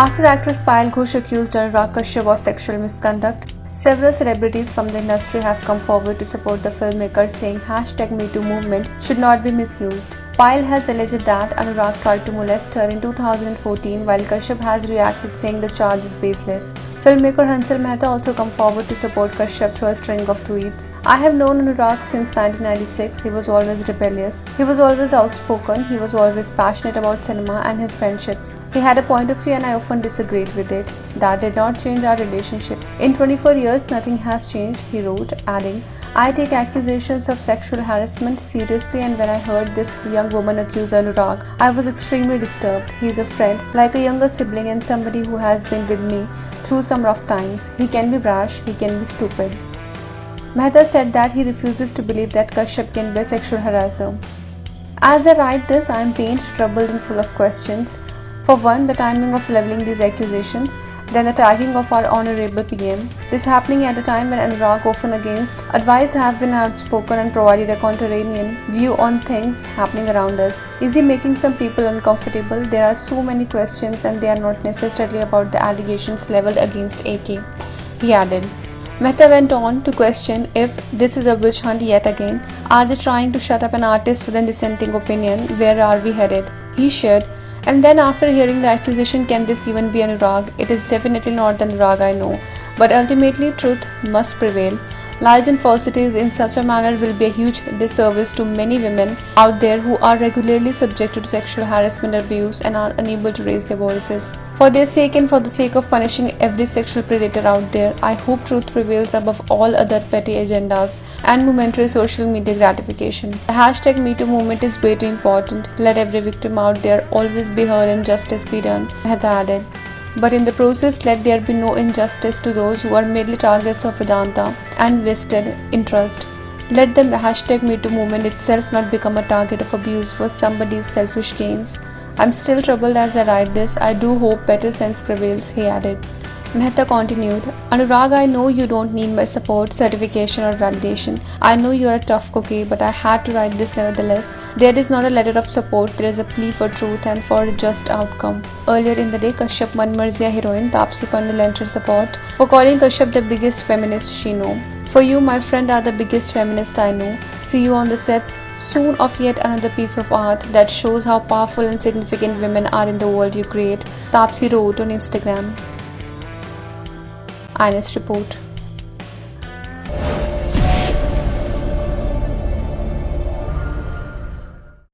After actress Payal Ghosh accused Anurag Kashyap of sexual misconduct, several celebrities from the industry have come forward to support the filmmaker, saying #MeToo movement should not be misused. Payal has alleged that Anurag tried to molest her in 2014, while Kashyap has reacted saying the charge is baseless. Filmmaker Hansal Mehta also come forward to support Kashyap through a string of tweets. "I have known Anurag since 1996. He was always rebellious. He was always outspoken. He was always passionate about cinema and his friendships. He had a point of view and I often disagreed with it. That did not change our relationship. In 24 years, nothing has changed," he wrote, adding, "I take accusations of sexual harassment seriously, and when I heard this young woman accuse Anurag, I was extremely disturbed. He is a friend, like a younger sibling, and somebody who has been with me through some rough times. He can be brash, he can be stupid." Mehta said that he refuses to believe that Kashyap can be a sexual harasser. "As I write this, I am pained, troubled and full of questions. For one, the timing of levelling these accusations, then the tagging of our honorable PM. This happening at a time when Anurag, often against advice, have been outspoken and provided a contrarian view on things happening around us. Is he making some people uncomfortable? There are so many questions and they are not necessarily about the allegations levelled against AK," he added. Mehta went on to question if this is a witch hunt yet again. Are they trying to shut up an artist with a dissenting opinion? Where are we headed? He shared, "And then after hearing the accusation, can this even be Anurag? It is definitely not the Anurag I know. But ultimately truth must prevail. Lies and falsities in such a manner will be a huge disservice to many women out there who are regularly subjected to sexual harassment and abuse and are unable to raise their voices. For their sake and for the sake of punishing every sexual predator out there, I hope truth prevails above all other petty agendas and momentary social media gratification. The #MeToo movement is way too important. Let every victim out there always be heard and justice be done," Mehta added. "But in the process, let there be no injustice to those who are merely targets of Vedanta and vested interest. Let the #MeToo movement itself not become a target of abuse for somebody's selfish gains. I'm still troubled as I write this. I do hope better sense prevails," he added. Mehta continued, "Anurag, I know you don't need my support, certification or validation. I know you are a tough cookie, but I had to write this nevertheless. There is not a letter of support, there is a plea for truth and for a just outcome." Earlier in the day, Kashyap Manmarzia heroine Taapsee Pannu lent her support for calling Kashyap the biggest feminist she knows. "For you, my friend, are the biggest feminist I know. See you on the sets soon of yet another piece of art that shows how powerful and significant women are in the world you create," Taapsee wrote on Instagram. INS report.